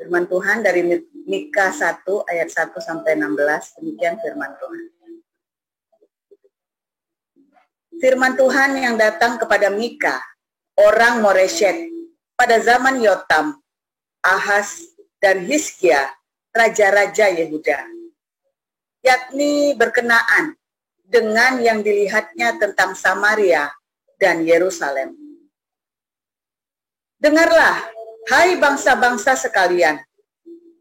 Firman Tuhan dari Mika 1 ayat 1 sampai 16, demikian firman Tuhan. Firman Tuhan yang datang kepada Mika, orang Moreshet, pada zaman Yotam, Ahaz, dan Hizkia, raja-raja Yehuda, yakni berkenaan dengan yang dilihatnya tentang Samaria dan Yerusalem. Dengarlah, hai bangsa-bangsa sekalian,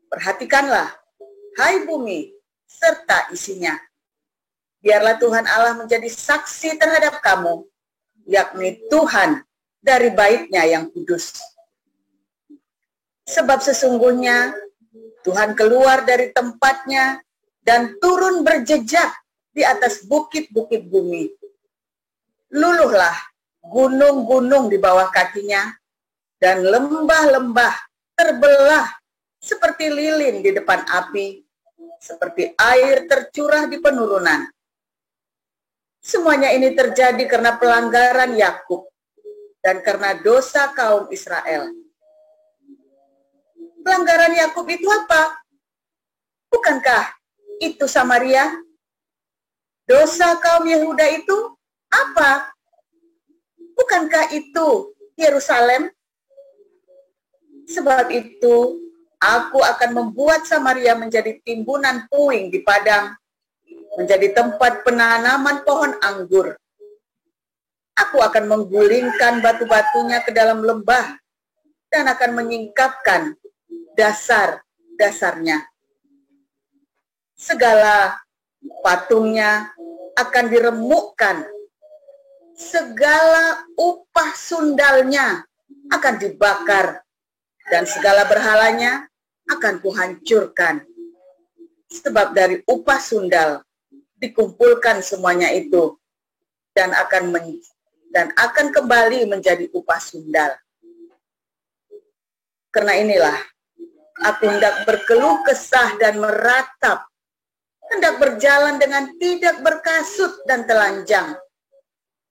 perhatikanlah, hai bumi, serta isinya. Biarlah Tuhan Allah menjadi saksi terhadap kamu, yakni Tuhan dari bait-Nya yang kudus. Sebab sesungguhnya Tuhan keluar dari tempatnya dan turun berjejak di atas bukit-bukit bumi. Luluhlah gunung-gunung di bawah kakinya, dan lembah-lembah terbelah seperti lilin di depan api, seperti air tercurah di penurunan. Semuanya ini terjadi karena pelanggaran Yakub dan karena dosa kaum Israel. Pelanggaran Yakub itu apa? Bukankah itu Samaria? Dosa kaum Yehuda itu apa? Bukankah itu Yerusalem? Sebab itu, aku akan membuat Samaria menjadi timbunan puing di padang, menjadi tempat penanaman pohon anggur. Aku akan menggulingkan batu-batunya ke dalam lembah dan akan menyingkapkan dasar-dasarnya. Segala patungnya akan diremukkan, segala upah sundalnya akan dibakar, dan segala berhalanya akan kuhancurkan. Sebab dari upah sundal dikumpulkan semuanya itu, dan akan kembali menjadi upah sundal. Karena inilah, aku hendak berkeluh kesah dan meratap, hendak berjalan dengan tidak berkasut dan telanjang,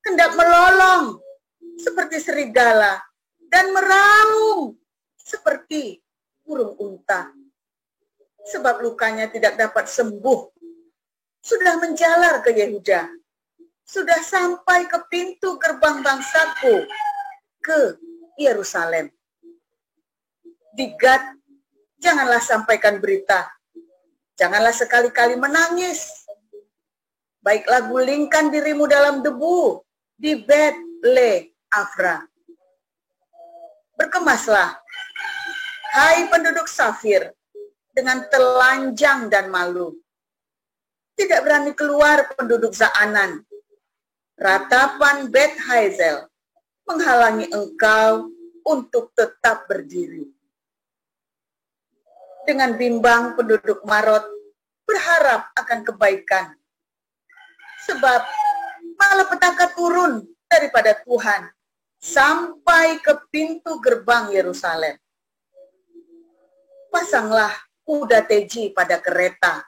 hendak melolong seperti serigala, dan meraung seperti burung unta. Sebab lukanya tidak dapat sembuh, sudah menjalar ke Yehuda, sudah sampai ke pintu gerbang bangsaku, ke Yerusalem. Di Gad, janganlah sampaikan berita, janganlah sekali-kali menangis. Baiklah gulingkan dirimu dalam debu di Bet Le Afra. Berkemaslah, hai penduduk Safir, dengan telanjang dan malu. Tidak berani keluar penduduk Zaanan. Ratapan Bet Hazel menghalangi engkau untuk tetap berdiri. Dengan bimbang penduduk Marot berharap akan kebaikan. Sebab malapetaka turun daripada Tuhan sampai ke pintu gerbang Yerusalem. Pasanglah kuda teji pada kereta,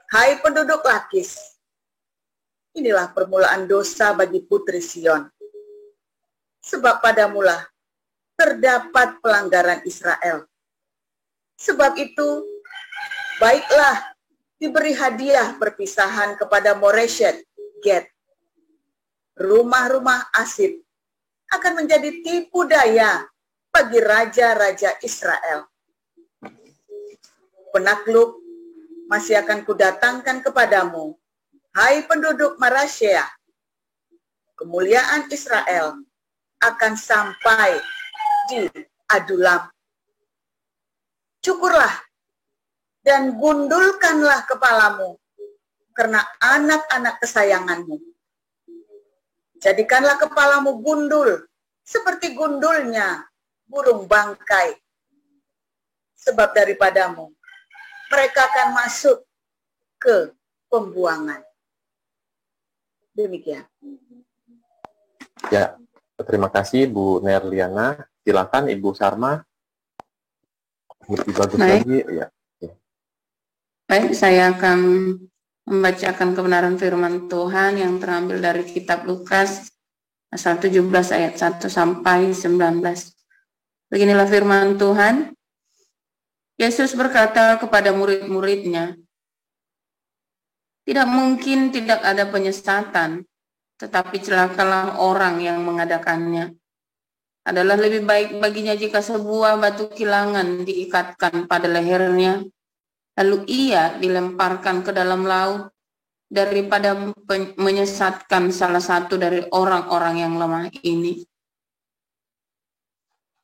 hai penduduk Lakis. Inilah permulaan dosa bagi putri Sion. Sebab padamulah terdapat pelanggaran Israel. Sebab itu, baiklah diberi hadiah perpisahan kepada Moreshet Gad. Rumah-rumah Asib akan menjadi tipu daya bagi raja-raja Israel. Penakluk masih akan kudatangkan kepadamu, hai penduduk Marashea. Kemuliaan Israel akan sampai di Adulam. Cukurlah dan gundulkanlah kepalamu karena anak-anak kesayanganmu. Jadikanlah kepalamu gundul seperti gundulnya burung bangkai. Sebab daripadamu mereka akan masuk ke pembuangan. Demikian. Ya, terima kasih Bu Nerliana. Silakan Ibu Sarma. Lebih bagus lagi. Ya. Baik, saya akan membacakan kebenaran firman Tuhan yang terambil dari kitab Lukas pasal 17 ayat 1 sampai 19. Beginilah firman Tuhan. Yesus berkata kepada murid-muridnya, tidak mungkin tidak ada penyesatan, tetapi celakalah orang yang mengadakannya. Adalah lebih baik baginya jika sebuah batu kilangan diikatkan pada lehernya, lalu ia dilemparkan ke dalam laut, daripada menyesatkan salah satu dari orang-orang yang lemah ini.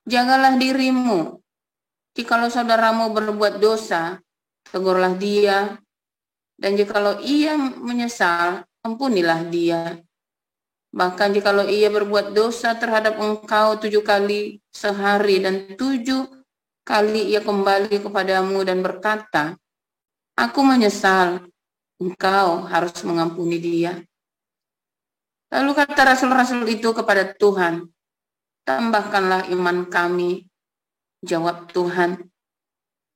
Jagalah dirimu. Jikalau saudaramu berbuat dosa, tegurlah dia, dan jikalau ia menyesal, ampunilah dia. Bahkan jikalau ia berbuat dosa terhadap engkau 7 kali sehari dan 7 kali ia kembali kepadamu dan berkata, aku menyesal, engkau harus mengampuni dia. Lalu kata rasul-rasul itu kepada Tuhan, tambahkanlah iman kami. Jawab Tuhan,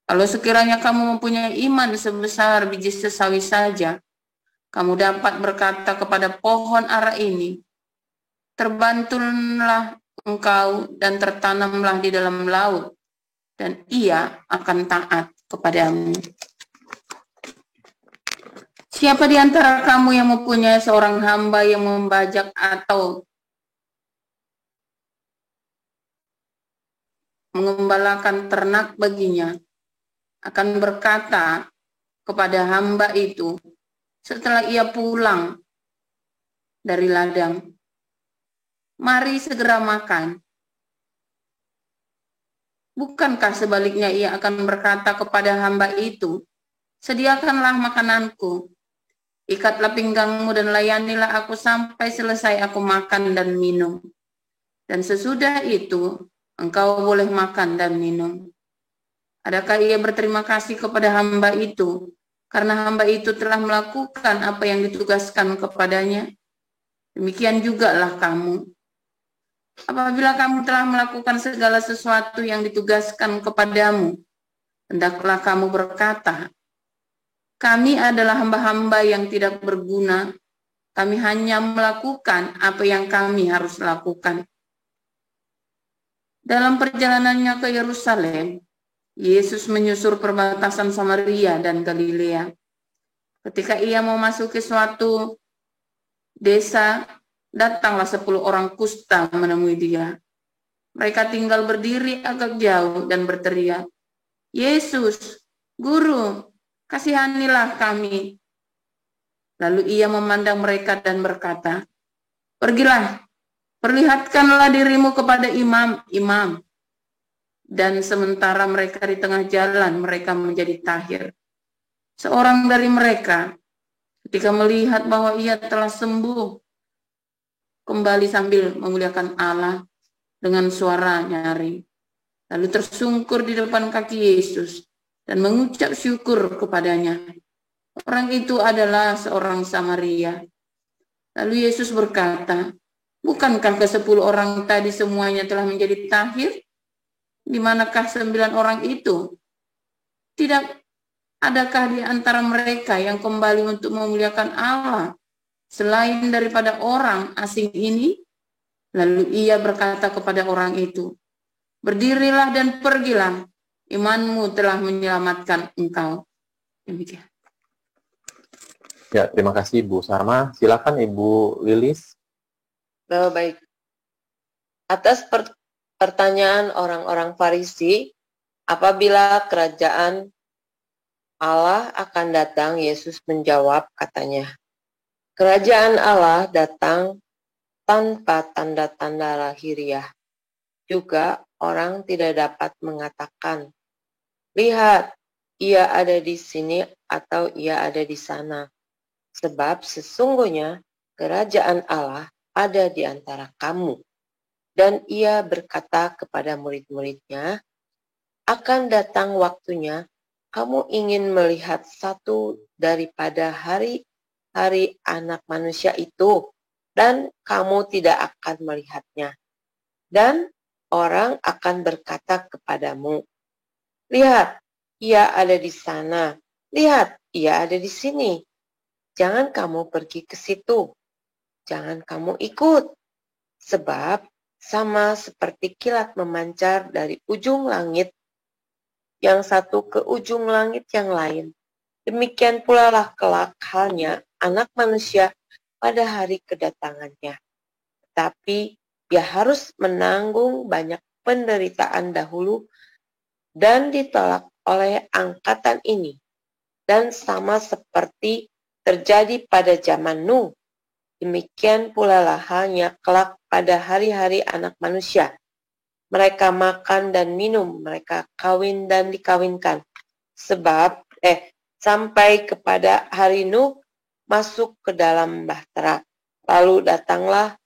kalau sekiranya kamu mempunyai iman sebesar biji sesawi saja, kamu dapat berkata kepada pohon ara ini, terbantullah engkau dan tertanamlah di dalam laut, dan ia akan taat kepadamu. Siapa di antara kamu yang mempunyai seorang hamba yang membajak atau mengembalakan ternak baginya, akan berkata kepada hamba itu setelah ia pulang dari ladang, mari segera makan. Bukankah sebaliknya ia akan berkata kepada hamba itu, sediakanlah makananku, ikatlah pinggangmu dan layanilah aku sampai selesai aku makan dan minum. Dan sesudah itu, engkau boleh makan dan minum. Adakah ia berterima kasih kepada hamba itu, karena hamba itu telah melakukan apa yang ditugaskan kepadanya? Demikian juga lah kamu. Apabila kamu telah melakukan segala sesuatu yang ditugaskan kepadamu, hendaklah kamu berkata, kami adalah hamba-hamba yang tidak berguna, kami hanya melakukan apa yang kami harus lakukan. Dalam perjalanannya ke Yerusalem, Yesus menyusur perbatasan Samaria dan Galilea. Ketika ia memasuki suatu desa, datanglah 10 orang kusta menemui dia. Mereka tinggal berdiri agak jauh dan berteriak, Yesus, Guru, kasihanilah kami. Lalu ia memandang mereka dan berkata, pergilah, perlihatkanlah dirimu kepada imam-imam. Dan sementara mereka di tengah jalan, mereka menjadi tahir. Seorang dari mereka, ketika melihat bahwa ia telah sembuh, kembali sambil memuliakan Allah dengan suara nyaring. Lalu tersungkur di depan kaki Yesus dan mengucap syukur kepadanya. Orang itu adalah seorang Samaria. Lalu Yesus berkata, bukankah ke-10 orang tadi semuanya telah menjadi tahir? Di manakah 9 orang itu? Tidak adakah di antara mereka yang kembali untuk memuliakan Allah selain daripada orang asing ini? Lalu ia berkata kepada orang itu, berdirilah dan pergilah, imanmu telah menyelamatkan engkau. Demikian. Ya, terima kasih Bu Sarma. Silakan Ibu Lilis. Baik. Atas pertanyaan orang-orang Farisi, apabila kerajaan Allah akan datang, Yesus menjawab katanya, kerajaan Allah datang tanpa tanda-tanda lahiriah. Juga orang tidak dapat mengatakan, lihat, ia ada di sini atau ia ada di sana. Sebab sesungguhnya kerajaan Allah ada di antara kamu. Dan ia berkata kepada murid-muridnya, akan datang waktunya kamu ingin melihat satu daripada hari-hari anak manusia itu, dan kamu tidak akan melihatnya. Dan orang akan berkata kepadamu, lihat, ia ada di sana. Lihat, ia ada di sini. Jangan kamu pergi ke situ. Jangan kamu ikut. Sebab sama seperti kilat memancar dari ujung langit yang satu ke ujung langit yang lain. Demikian pula lah kelak halnya Anak Manusia pada hari kedatangannya. Tetapi ia harus menanggung banyak penderitaan dahulu dan ditolak oleh angkatan ini. Dan sama seperti terjadi pada zaman Nuh, demikian pula lah halnya kelak pada hari-hari Anak Manusia. Mereka makan dan minum, mereka kawin dan dikawinkan. Sebab, sampai kepada hari Nuh masuk ke dalam bahtera. Lalu datanglah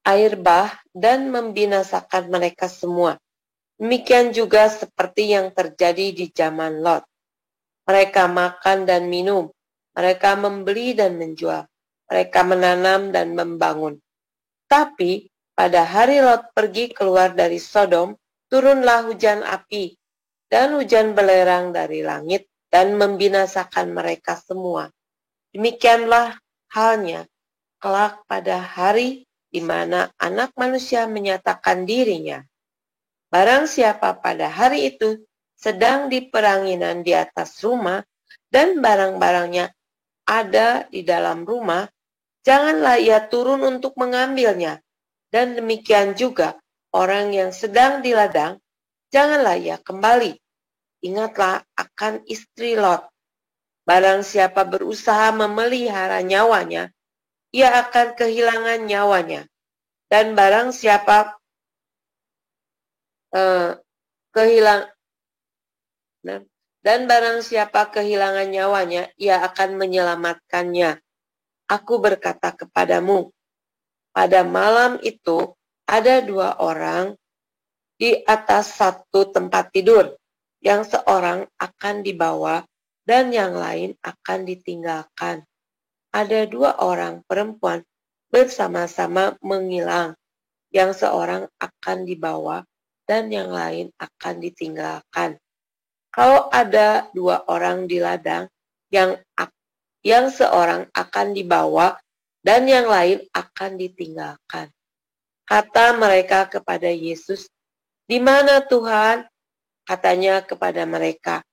air bah dan membinasakan mereka semua. Demikian juga seperti yang terjadi di zaman Lot. Mereka makan dan minum, mereka membeli dan menjual, mereka menanam dan membangun. Tapi pada hari Lot pergi keluar dari Sodom, turunlah hujan api dan hujan belerang dari langit dan membinasakan mereka semua. Demikianlah halnya kelak pada hari di mana Anak Manusia menyatakan dirinya. Barang siapa pada hari itu sedang di peranginan di atas rumah dan barang-barangnya ada di dalam rumah, janganlah ia turun untuk mengambilnya. Dan demikian juga orang yang sedang di ladang, janganlah ia kembali. Ingatlah akan istri Lot. Barang siapa berusaha memelihara nyawanya, ia akan kehilangan nyawanya. Dan barang siapa kehilangan nyawanya, ia akan menyelamatkannya. Aku berkata kepadamu, pada malam itu ada 2 orang di atas satu tempat tidur, yang seorang akan dibawa dan yang lain akan ditinggalkan. Ada 2 orang perempuan bersama-sama mengilang, yang seorang akan dibawa dan yang lain akan ditinggalkan. Kalau ada 2 orang di ladang, yang seorang akan dibawa dan yang lain akan ditinggalkan. Kata mereka kepada Yesus, "Di mana Tuhan?" Katanya kepada mereka,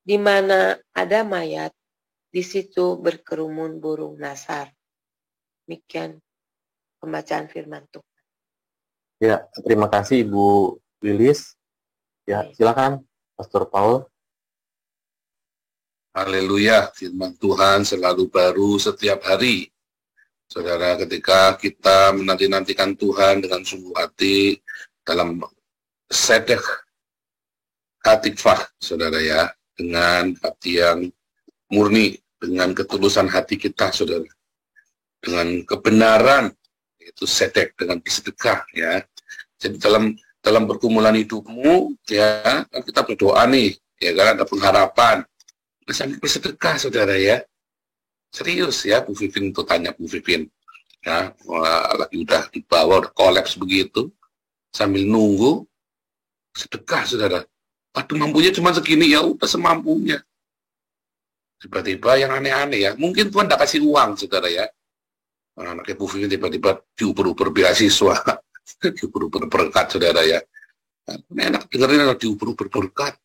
"Di mana ada mayat, di situ berkerumun burung nasar." Demikian pembacaan firman Tuhan. Ya, terima kasih Ibu Lilis. Ya, silakan Pastor Paul. Haleluya, firman Tuhan selalu baru setiap hari. Saudara, ketika kita menanti-nantikan Tuhan dengan sungguh hati dalam sedek hatikfah, saudara ya, dengan hati yang murni, dengan ketulusan hati kita, saudara, dengan kebenaran, itu sedek, dengan bersedekah, ya. Jadi dalam pergumulan hidupmu, ya, kita berdoa nih, ya kan, ada pengharapan, sambil bersedekah, saudara ya. Serius ya, Bu Vivin tuh tanya Bu Vivin, ya, lagi udah dibawa, udah kolaps begitu, sambil nunggu, sedekah, saudara. Waduh, mampunya cuma segini, ya udah semampunya. Tiba-tiba yang aneh-aneh ya, mungkin Tuhan tak kasih uang, saudara ya. Anaknya Bu Vivin tiba-tiba diuber-uber beasiswa, diuber-uber berkat, saudara ya. Enak dengerin diuber-uber berkat.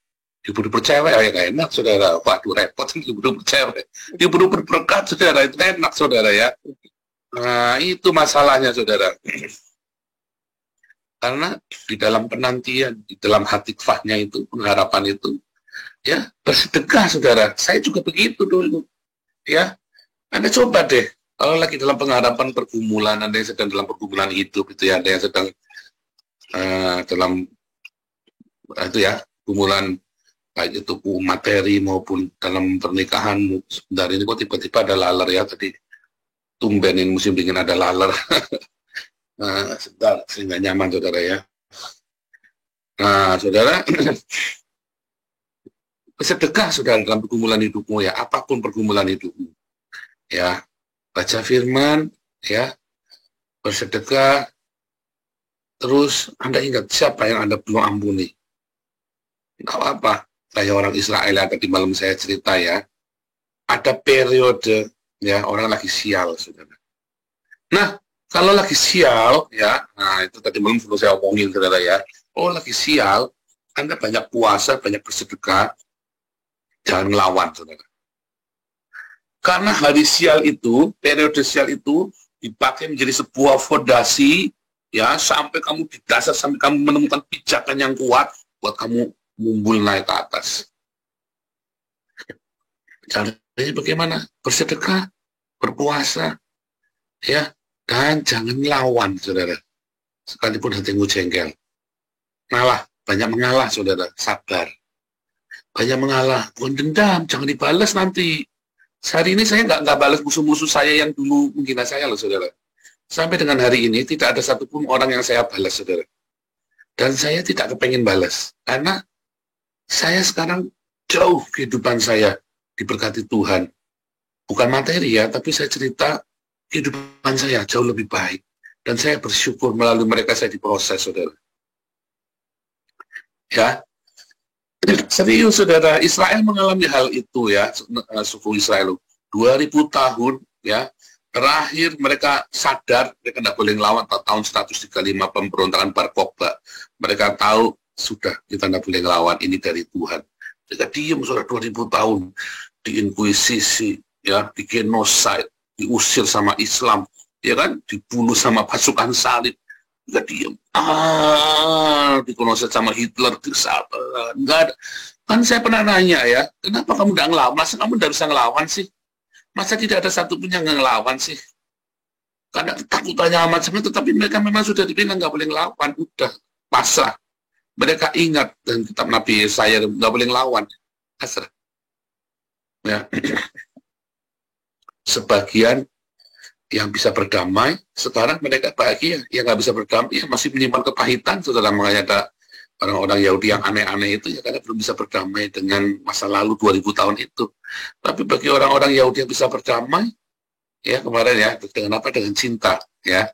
Diuber-uber cewek ya gak enak, saudara. Waduh, repot diuber-uber cewek. Diuber-uber berkat, saudara, itu enak, saudara ya. Nah, itu masalahnya, saudara. Karena di dalam penantian, di dalam hatikfahnya itu, pengharapan itu, ya, bersedekah, saudara. Saya juga begitu dulu. Ya, Anda coba deh, kalau lagi dalam pengharapan pergumulan, Anda yang sedang dalam pergumulan hidup, itu ya, Anda yang sedang dalam, itu ya, pergumulan, baik itu materi maupun dalam pernikahanmu. Sebentar ini kok tiba-tiba ada laler ya, tadi tumbenin musim dingin ada laler. Sebentar, sehingga nyaman, saudara ya. Nah, saudara, bersedekah, saudara, dalam pergumulan hidupmu ya, apapun pergumulan hidupmu. Ya, baca firman, ya, bersedekah, terus Anda ingat siapa yang Anda belum ampuni. Nggak apa-apa. Kayak orang Israel yang tadi malam saya cerita ya, ada periode ya orang lagi sial, saudara. Nah, kalau lagi sial ya, nah itu tadi malam perlu saya omongin, saudara ya. Oh, lagi sial, Anda banyak puasa, banyak bersedekah, jangan ngelawan, saudara. Karena hari sial itu, periode sial itu dipakai menjadi sebuah fondasi, ya, sampai kamu di dasar, sampai kamu menemukan pijakan yang kuat buat kamu mumbul naik ke atas. Caranya bagaimana? Bersedekah, berpuasa, ya, dan jangan lawan, saudara. Sekalipun hatimu jengkel. Ngalah, banyak mengalah, saudara. Sabar. Banyak mengalah, bukan dendam, jangan dibalas nanti. Hari ini saya nggak balas musuh-musuh saya yang dulu menghina saya loh, saudara. Sampai dengan hari ini tidak ada satupun orang yang saya balas, saudara. Dan saya tidak kepengen balas. Karena saya sekarang jauh kehidupan saya diberkati Tuhan. Bukan materi ya, tapi saya cerita kehidupan saya jauh lebih baik. Dan saya bersyukur melalui mereka saya diproses, saudara. Ya, serius, saudara. Israel mengalami hal itu, ya, suku Israel. 2000 tahun, ya, terakhir mereka sadar mereka tidak boleh ngelawan tahun 135 pemberontakan Bar Kokhba. Mereka tahu sudah kita tidak boleh ngelawan, ini dari Tuhan. Mereka diam, saudara, 2000 tahun diinkuisisi, ya, di genocide, diusir sama Islam, ya kan, dibunuh sama pasukan salib. Nggak diem, dikonoset sama Hitler, nggak ada. Kan saya pernah nanya, ya, kenapa kamu nggak ngelawan? Masa kamu nggak bisa ngelawan sih? Masa tidak ada satupun yang ngelawan sih? Karena ketakutannya amat sama, tetapi mereka memang sudah dibilang nggak boleh ngelawan, udah pasrah. Mereka ingat dan kitab Nabi Yesaya nggak boleh ngelawan, pasrah. Ya. Sebagian yang bisa berdamai, sekarang mereka bahagia. Yang nggak bisa berdamai, ya masih menyimpan kepahitan, saudara. Makanya ada orang-orang Yahudi yang aneh-aneh itu, ya, karena belum bisa berdamai dengan masa lalu 2000 tahun itu. Tapi bagi orang-orang Yahudi yang bisa berdamai, ya, kemarin, ya, dengan apa? Dengan cinta, ya.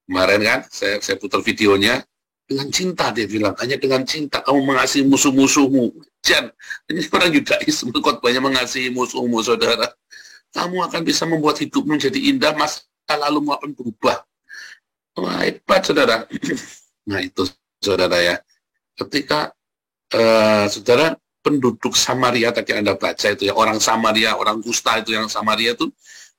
Kemarin kan, saya putar videonya, dengan cinta dia bilang, hanya dengan cinta kamu mengasihi musuh-musuhmu. Jan, ini orang Yudaisme, khotbahnya mengasihi musuhmu, saudara. Kamu akan bisa membuat hidupmu menjadi indah, masa lalumu akan berubah. Wah, hebat, saudara. Nah, itu, saudara, ya. Ketika, saudara, penduduk Samaria, tadi Anda baca itu, ya, orang Samaria, orang kusta itu, yang Samaria itu,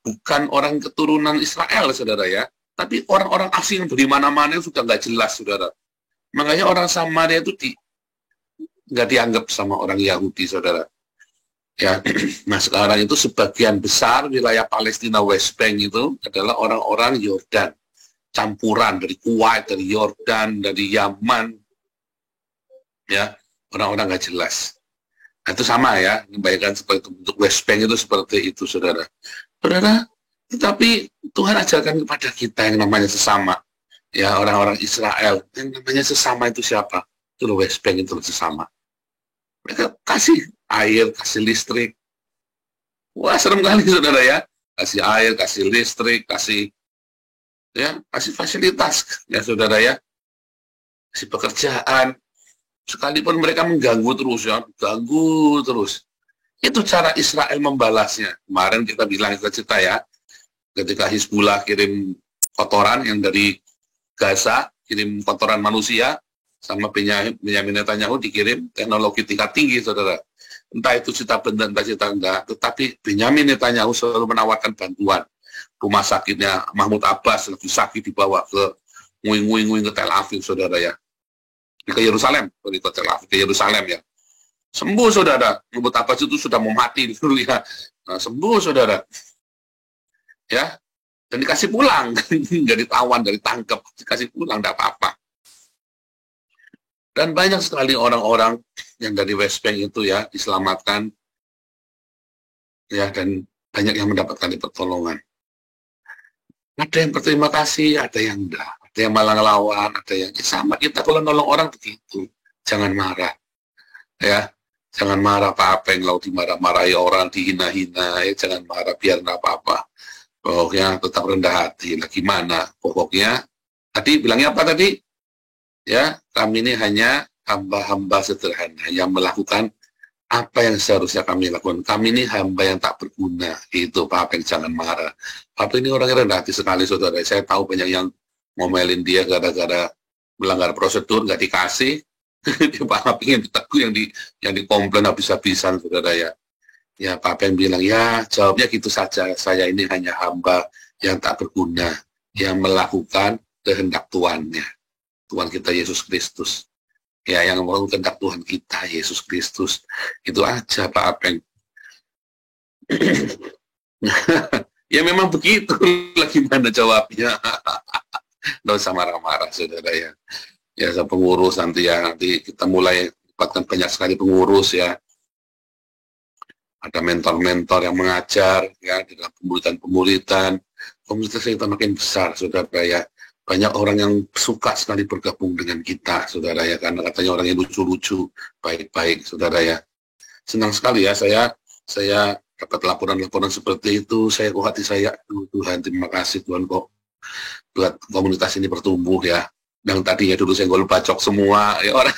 bukan orang keturunan Israel, saudara, ya. Tapi orang-orang asing dari mana-mana sudah nggak jelas, saudara. Makanya orang Samaria itu nggak dianggap sama orang Yahudi, saudara. Ya, nah sekarang itu sebagian besar wilayah Palestina West Bank itu adalah orang-orang Yordan, campuran dari Kuwait, dari Yordan, dari Yaman, ya, orang-orang nggak jelas. Nah, itu sama, ya, bayangkan seperti itu, untuk West Bank itu seperti itu, saudara. Saudara, tetapi Tuhan ajarkan kepada kita yang namanya sesama, ya, orang-orang Israel, yang namanya sesama itu siapa? Itu West Bank itu sesama. Mereka kasih air, kasih listrik. Wah, serem kali, saudara, ya. Kasih air, kasih listrik, kasih fasilitas, ya, saudara, ya. Kasih pekerjaan. Sekalipun mereka mengganggu terus, ya, ganggu terus. Itu cara Israel membalasnya. Kemarin kita bilang, kita cerita, ya, ketika Hizbullah kirim kotoran yang dari Gaza, kirim kotoran manusia, sama Benyamin Netanyahu dikirim teknologi tingkat tinggi, saudara. Entah itu cita benda, entah cita enggak. Tetapi Benyamin Netanyahu selalu menawarkan bantuan. Rumah sakitnya Mahmud Abbas lagi sakit dibawa ke nguing-nguing ke Tel Aviv, saudara, ya. Ke Yerusalem, ke Tel Aviv, ke Yerusalem, ya. Sembuh, saudara. Mahmud Abbas itu sudah mau mati dulu, ya. Nah, sembuh, saudara. Ya. Dan dikasih pulang. Nggak ditawan, nggak ditangkap. Dikasih pulang, nggak apa-apa. Dan banyak sekali orang-orang yang dari West Bank itu, ya, diselamatkan, ya, dan banyak yang mendapatkan pertolongan. Ada yang berterima kasih, ada yang enggak, ada yang malah ngelawan, ada yang sama. Kita kalau nolong orang begitu, jangan marah, ya, jangan marah apa-apa yang lalu dimarah-marahi orang, dihina-hina, ya, jangan marah, biar enggak apa-apa. Pokoknya tetap rendah hati. Lah gimana? Pokoknya tadi bilangnya apa tadi? Ya, kami ini hanya hamba-hamba sederhana yang melakukan apa yang seharusnya kami lakukan. Kami ini hamba yang tak berguna. Itu Pak Apeng, jangan marah. Pak ini orang yang rendah hati sekali, saudara. Saya tahu banyak yang ngomelin dia gara-gara melanggar prosedur, nggak dikasih. Dia malah ingin ditegur yang dikomplain habis-habisan, saudara ya. Ya, Pak Apeng bilang, ya jawabnya gitu saja. Saya ini hanya hamba yang tak berguna, yang melakukan kehendak Tuannya. Tuhan kita Yesus Kristus. Ya, yang melakukan kehendak Tuhan kita Yesus Kristus. Itu aja Pak Apeng. Ya memang begitu. Lagi mana jawabnya? Nggak usah marah-marah, saudara ya. Ya, pengurus nanti ya. Nanti kita mulai dapatkan banyak sekali pengurus ya. Ada mentor-mentor yang mengajar ya di dalam pemuritan. Komunitas kita makin besar, saudara ya. Banyak orang yang suka sekali bergabung dengan kita, saudara ya, karena katanya orang yang lucu-lucu, baik-baik, saudara ya. Senang sekali ya saya dapat laporan-laporan seperti itu. Saya kok hati saya, Tuhan terima kasih Tuhan kok buat komunitas ini bertumbuh ya. Yang tadinya dulu senggol bacok semua, ya orang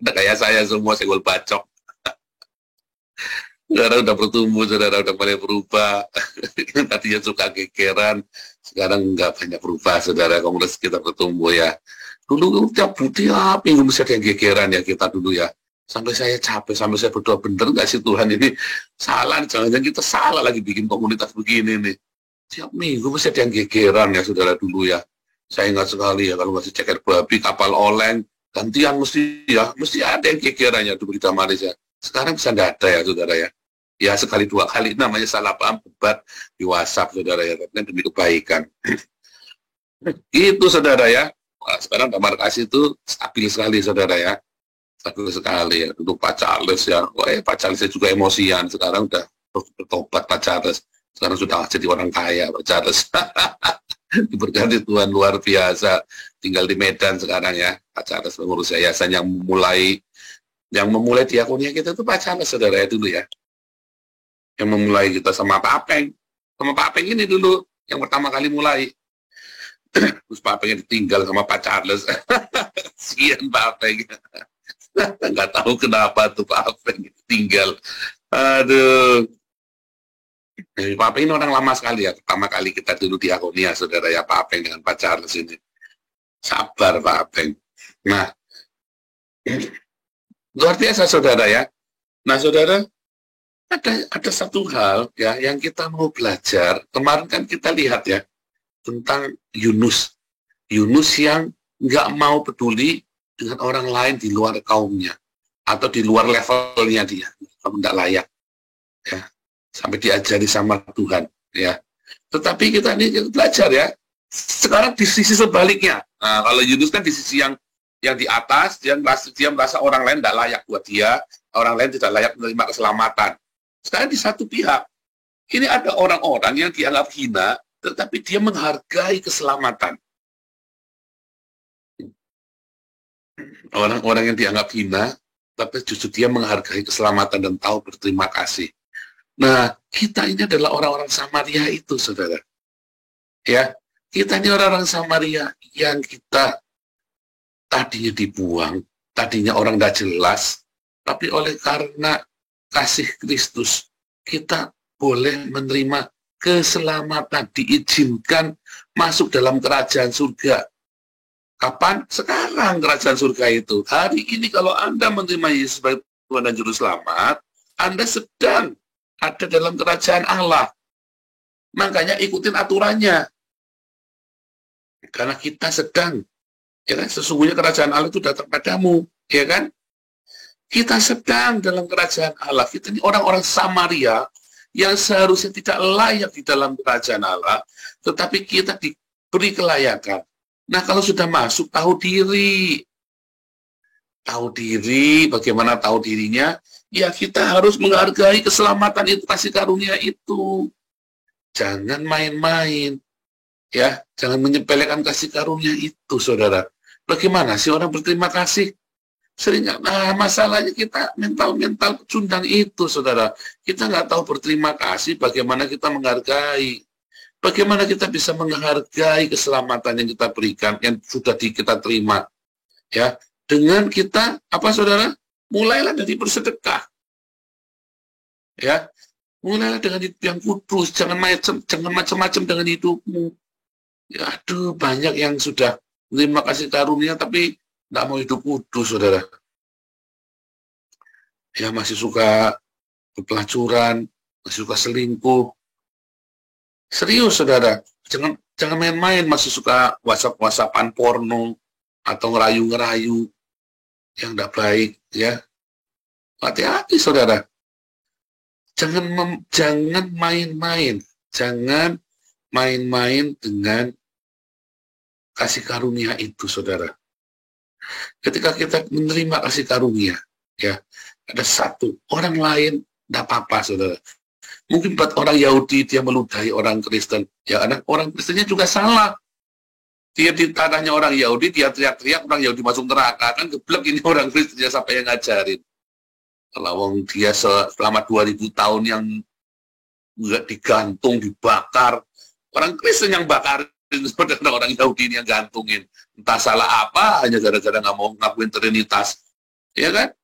udah kayak saya semua senggol bacok. Saudara udah bertumbuh, saudara udah mulai berubah. Yang tadinya suka gegeran, sekarang nggak banyak berubah, saudara. Komunitas kita bertumbuh ya. Dulu tiap minggu mesti ada yang gegeran ya kita dulu ya. Sampai saya capek, sampai saya berdoa, bener nggak sih Tuhan ini salah, jangan-jangan kita salah lagi bikin komunitas begini nih. Tiap minggu mesti ada yang gegeran ya, saudara dulu ya. Saya ingat sekali ya, kalau masih ceker babi, kapal oleng, gantian mesti ada yang gegerannya dulu di Damaris ya. Sekarang bisa nggak ada ya, saudara ya. Ya sekali dua kali namanya salah paham debat di WhatsApp, saudara ya, tapi demi kebaikan. Itu saudara ya. Wah, sekarang Damar Kasih itu stabil sekali, saudara ya. Stabil sekali ya. Dulu Pak Charles ya. Wah, Pak Charles juga emosian. Sekarang udah bertobat Pak Charles. Sekarang sudah jadi orang kaya Pak Charles. Diberkati Tuhan luar biasa. Tinggal di Medan sekarang ya. Pak Charles pengurus yayasan yang memulai diakonia kita itu Pak Charles, saudara ya, dulu ya. Yang memulai kita sama Pak Apeng. Sama Pak Apeng ini dulu yang pertama kali mulai. Terus Pak Apeng ditinggal sama Pak Charles. Sian Pak Apeng. Nggak tahu kenapa tuh Pak Apeng tinggal. Aduh. Nah, Pak Apeng ini orang lama sekali ya. Pertama kali kita dulu diakonia, saudara ya, Pak Apeng dengan Pak Charles ini. Sabar Pak Apeng. Nah, luar biasa, saudara ya. Nah, saudara, ada satu hal ya yang kita mau belajar. Kemarin kan kita lihat ya tentang Yunus yang nggak mau peduli dengan orang lain di luar kaumnya atau di luar levelnya dia, kamu nggak layak ya, sampai diajari sama Tuhan ya. Tetapi kita ini belajar ya. Sekarang di sisi sebaliknya. Nah, kalau Yunus kan di sisi yang di atas, dia merasa orang lain tidak layak buat dia, orang lain tidak layak menerima keselamatan. Sekarang di satu pihak, ini ada orang-orang yang dianggap hina, tetapi dia menghargai keselamatan. Orang-orang yang dianggap hina, tapi justru dia menghargai keselamatan dan tahu berterima kasih. Nah, kita ini adalah orang-orang Samaria itu, saudara. Ya, kita ini orang-orang Samaria yang kita tadinya dibuang, tadinya orang tidak jelas, tapi oleh karena kasih Kristus, kita boleh menerima keselamatan, diizinkan masuk dalam kerajaan surga. Kapan? Sekarang kerajaan surga itu. Hari ini kalau Anda menerima Yesus sebagai Tuhan dan Juru Selamat, Anda sedang ada dalam kerajaan Allah. Makanya ikutin aturannya. Karena kita sedang, ya kan, sesungguhnya kerajaan Allah itu datang padamu, ya kan? Kita sedang dalam kerajaan Allah. Kita ini orang-orang Samaria yang seharusnya tidak layak di dalam kerajaan Allah, tetapi kita diberi kelayakan. Nah, kalau sudah masuk, tahu diri. Tahu diri, bagaimana tahu dirinya? Ya, kita harus menghargai keselamatan itu, kasih karunia itu. Jangan main-main. Ya, jangan menyepelekan kasih karunia itu, saudara. Bagaimana sih orang berterima kasih? Seringnya, masalahnya kita mental pecundang itu, saudara. Kita nggak tahu berterima kasih, bagaimana kita menghargai. Bagaimana kita bisa menghargai keselamatan yang kita berikan, yang sudah kita terima. Ya, dengan kita, apa saudara? Mulailah dari bersedekah. Ya, mulailah dengan hidup yang kudus, jangan macam-macam dengan hidupmu. Ya, aduh, banyak yang sudah terima kasih karunia, tapi nggak mau hidup kudus, saudara. Ya masih suka pelacuran, masih suka selingkuh. Serius, saudara. Jangan main-main, masih suka WhatsApp-WhatsAppan porno atau ngerayu-ngerayu yang tidak baik, ya. Hati-hati, saudara. Jangan main-main. Jangan main-main dengan kasih karunia itu, saudara. Ketika kita menerima kasih karunia, ya, ada satu orang lain, tidak apa-apa, saudara. Mungkin buat orang Yahudi dia meludahi orang Kristen, ya, karena orang Kristennya juga salah. Dia di tanahnya orang Yahudi, dia teriak-teriak, orang Yahudi masuk neraka, kan geblek ini orang Kristennya sampai yang ngajarin. Kalau dia selama 2000 tahun yang nggak digantung, dibakar, orang Kristen yang bakarin, saudara, orang Yahudi ini yang gantungin. Entah salah apa, hanya gara-gara nggak mau ngakuin Trinitas, ya kan?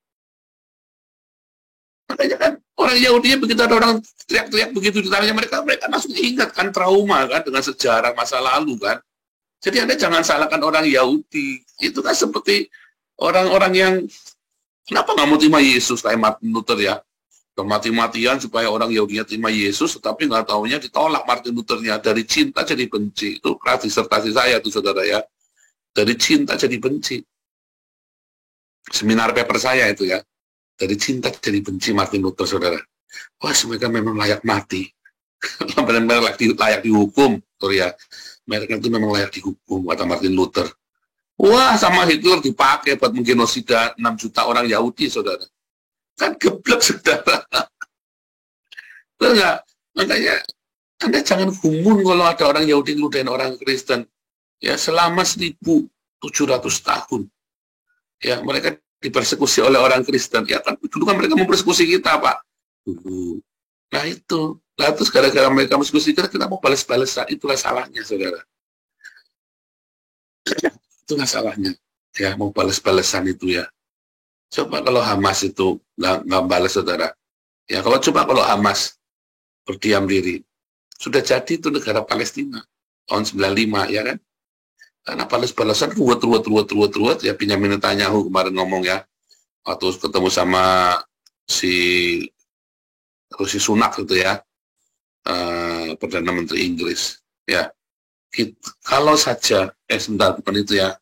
Makanya kan orang Yahudinya begitu ada orang teriak-teriak begitu di tanahnya mereka langsung ingat kan trauma kan dengan sejarah masa lalu kan. Jadi Anda jangan salahkan orang Yahudi. Itu kan seperti orang-orang yang kenapa nggak mau terima Yesus kayak Martin Luther, ya. Mati-matian supaya orang Yahudinya terima Yesus, tetapi nggak taunya ditolak Martin Luthernya. Dari cinta jadi benci. Itu kelas disertasi saya tuh, saudara, ya. Dari cinta jadi benci. Seminar paper saya itu, ya. Dari cinta jadi benci Martin Luther, saudara. Wah, mereka memang layak mati. Benar-benar layak dihukum, ya. Mereka itu memang layak dihukum, kata Martin Luther. Wah, sama Hitler dipakai buat menggenosida 6 juta orang Yahudi, saudara. Kan geblek, saudara. Betul nggak? Makanya Anda jangan gumun kalau ada orang Yahudi ngeludahin orang Kristen. Ya, selama 1700 tahun. Ya, mereka dipersekusi oleh orang Kristen. Ya kan, dulu kan mereka mempersekusi kita, Pak. Dulu. Nah itu. Nah, terus gara-gara mereka mempersekusi kita mau balas-balasan. Itulah salahnya, saudara. Itulah salahnya. Ya, mau balas-balasan itu, ya. Coba kalau Hamas itu nggak balas, saudara. Ya, kalau Hamas berdiam diri, sudah jadi itu negara Palestina tahun 95, ya kan? Karena balas-balasan ruwet, ya. Benjamin Netanyahu kemarin ngomong, ya, waktu ketemu sama si Sunak itu, ya, Perdana Menteri Inggris, ya. Kalau saja, sebentar, bukan itu, ya.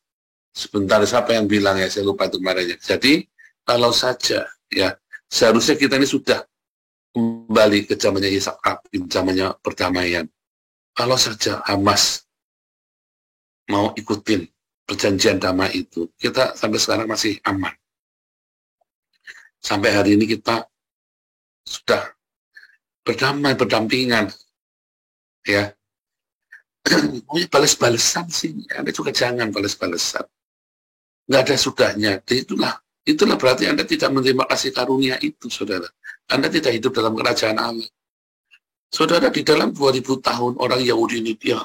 Sebentar, siapa yang bilang, ya, saya lupa itu kemarinnya. Jadi kalau saja, ya, seharusnya kita ini sudah kembali ke zamannya Yitzhak Rabin, zamannya perdamaian. Kalau saja Hamas mau ikutin perjanjian damai itu, kita sampai sekarang masih aman. Sampai hari ini kita sudah berdamai, berdampingan, ya. Mau balas-balasan sih, Anda juga jangan balas-balasan. Nggak ada sudahnya. Itulah berarti Anda tidak menerima kasih karunia itu, saudara. Anda tidak hidup dalam kerajaan Allah. Saudara, di dalam 2000 tahun orang Yahudi ini dia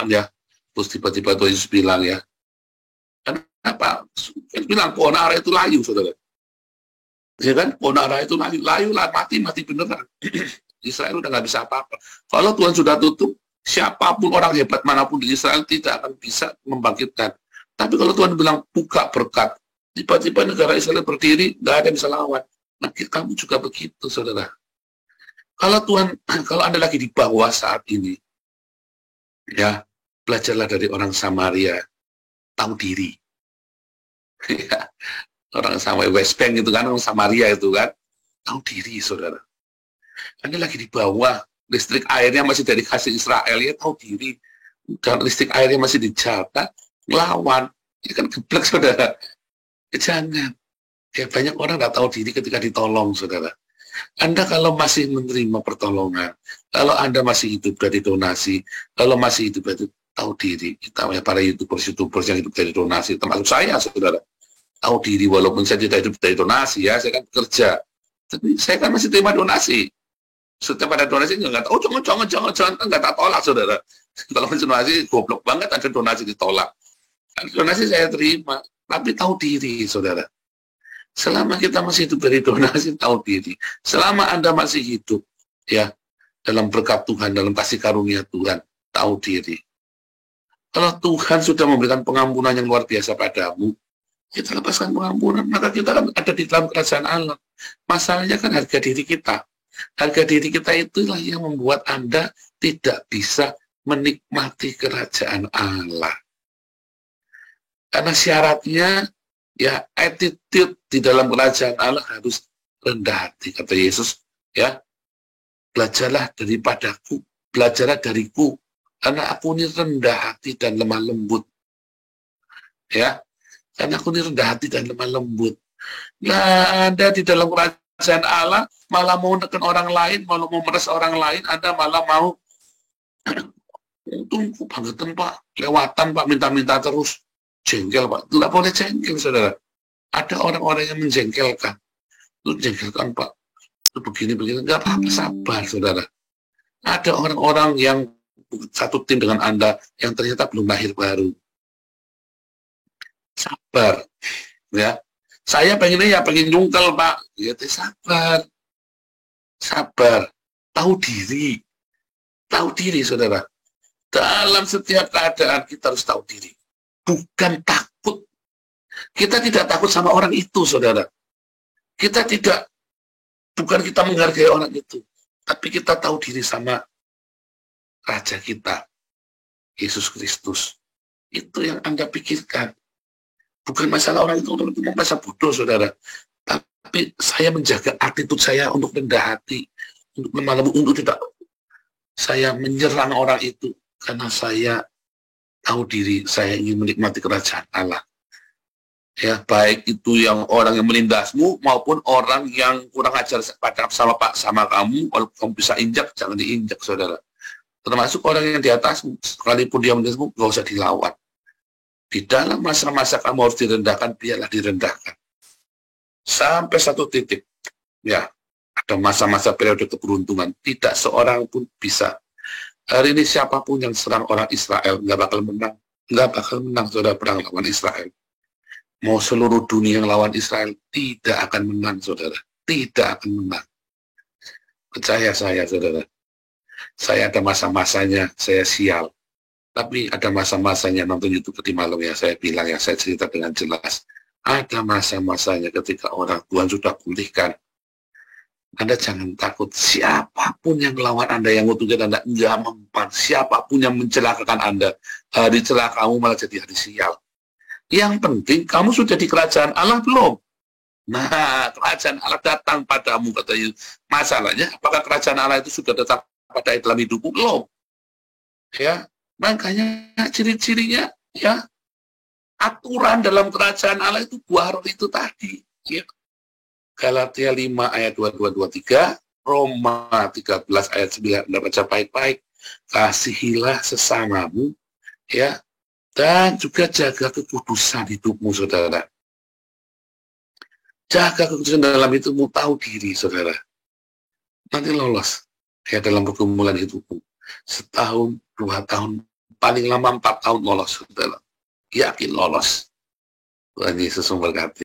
ya, terus tiba-tiba Tuhan Yesus bilang, ya, kenapa? Dia bilang pohon ara itu layu, saudara. Ya kan, pohon ara itu layu lah, mati beneran. Israel udah nggak bisa apa-apa. Kalau Tuhan sudah tutup, siapapun orang hebat manapun di Israel tidak akan bisa membangkitkan. Tapi kalau Tuhan bilang buka berkat, tiba-tiba negara Israel berdiri, nggak ada yang bisa lawan. Nah, kamu juga begitu, saudara. Kalau Anda lagi di bawah saat ini, ya, belajarlah dari orang Samaria, tahu diri. Orang Samaria, West Bank itu kan, orang Samaria itu kan, tahu diri, saudara. Anda lagi di bawah, listrik airnya masih dari hasil Israel, ya, tahu diri. Dan listrik airnya masih dijaga, ngelawan, ya kan geblek, saudara. Ya, jangan. Ya, banyak orang nggak tahu diri ketika ditolong, saudara. Anda kalau masih menerima pertolongan, kalau Anda masih hidup dari donasi, kalau masih hidup dari tahu diri, kita para YouTubers yang hidup dari donasi, termasuk saya, saudara. Tahu diri, walaupun saya tidak hidup dari donasi, ya, saya kan bekerja. Tapi saya kan masih terima donasi. Setiap ada donasi, nggak tahu, jangan, nggak tak tolak, saudara. Kalau donasi, goblok banget ada donasi ditolak. Donasi saya terima, tapi tahu diri, saudara. Selama kita masih hidup dari donasi, tahu diri. Selama Anda masih hidup, ya, dalam berkat Tuhan, dalam kasih karunia Tuhan, tahu diri. Kalau Tuhan sudah memberikan pengampunan yang luar biasa padamu, kita lepaskan pengampunan, maka kita akan ada di dalam kerajaan Allah. Masalahnya kan harga diri kita. Harga diri kita itulah yang membuat Anda tidak bisa menikmati kerajaan Allah. Karena syaratnya, ya, attitude di dalam kerajaan Allah harus rendah hati. Kata Yesus, ya, belajarlah daripadaku, belajarlah dariku, karena aku ini rendah hati dan lemah lembut. Ya, karena aku ini rendah hati dan lemah lembut. Nah, Anda di dalam kerajaan Allah malah mau menekan orang lain, malah mau meres orang lain, Anda malah mau tunggu bangetan Pak, lewatan Pak, minta-minta terus. Jengkel Pak, tidak boleh jengkel saudara. Ada orang-orang yang menjengkelkan. Itu jengkelkan Pak, itu begini-begini, nggak apa-apa, sabar saudara. Ada orang-orang yang satu tim dengan Anda yang ternyata belum lahir baru. Sabar, ya. Saya pengennya ya pengen nyungkel Pak, ya sabar, sabar, tahu diri saudara. Dalam setiap keadaan kita harus tahu diri, bukan takut. Kita tidak takut sama orang itu saudara. Bukan kita menghargai orang itu, tapi kita tahu diri sama Raja kita, Yesus Kristus. Itu yang Anda pikirkan. Bukan masalah orang itu masa bodoh, saudara. Tapi saya menjaga attitude saya untuk rendah hati, untuk lemah lembut, untuk tidak saya menyerang orang itu, karena saya tahu diri, saya ingin menikmati kerajaan Allah. Ya, baik itu yang orang yang melindasmu maupun orang yang kurang ajar sama kamu, kalau kamu bisa injak, jangan diinjak, saudara. Termasuk orang yang di atasmu, sekalipun dia melindasmu, nggak usah dilawan. Di dalam masa-masa kamu harus direndahkan, biarlah direndahkan. Sampai satu titik, ya, ada masa-masa periode keberuntungan, tidak seorang pun bisa. Hari ini siapapun yang serang orang Israel, nggak bakal menang, saudara, perang lawan Israel. Mau seluruh dunia yang lawan Israel, tidak akan menang, saudara. Tidak akan menang. Percaya saya, saudara. Saya ada masa-masanya, saya sial. Tapi ada masa-masanya, nonton YouTube tadi malam ya, saya bilang ya, saya cerita dengan jelas. Ada masa-masanya ketika orang Tuhan sudah pulihkan. Anda jangan takut, siapapun yang melawan Anda, yang ngutukin Anda, nggak mempan. Siapapun yang mencelakakan Anda, hari celaka kamu malah jadi hari sial. Yang penting, kamu sudah di kerajaan Allah belum? Nah, kerajaan Allah datang padamu, katanya. Masalahnya, apakah kerajaan Allah itu sudah datang pada dalam hidupmu? Belum. Ya, makanya ciri-cirinya, ya, aturan dalam kerajaan Allah itu buah roh itu tadi. Ya. Galatia 5 ayat 22-23, Roma 13 ayat 9, Anda baca baik-baik. Kasihilah sesamamu, ya, dan juga jaga kekudusan hidupmu, saudara. Jaga kekudusan dalam hidupmu, tahu diri, saudara. Nanti lolos, ya, dalam pergumulan hidupmu. Setahun, 2 tahun, paling lama 4 tahun lolos, saudara. Yakin lolos. Tuhan Yesus memberkati.